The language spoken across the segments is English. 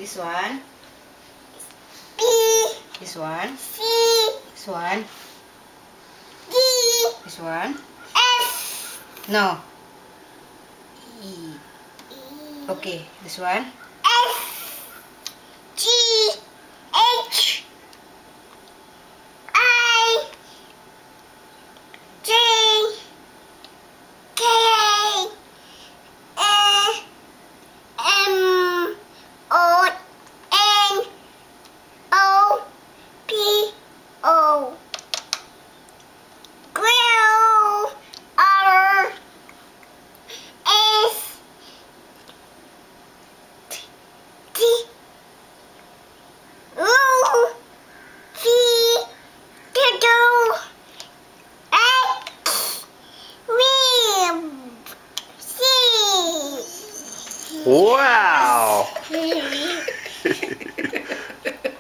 This one. B. This one. C. This one. D. This one. F. No. E. E. Okay. This one. F. G. H. I. J. K. M. O. N. O. P. O. Q. R. S. T. U. V. W. X. V. C. Wow!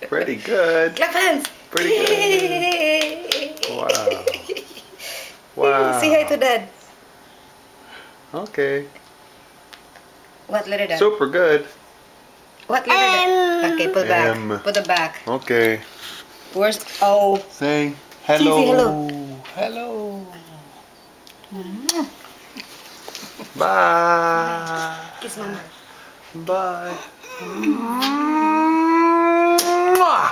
Pretty good. Clap hands. Pretty good. Wow. Wow. Say hi to Dad. Okay. What letter, Dad? Super good. What letter, Dad? Okay, put back. M. Put it back. Okay. Where's O? Say hello. Say hello. Hello. Bye. Kiss Mama. Bye. Mwah.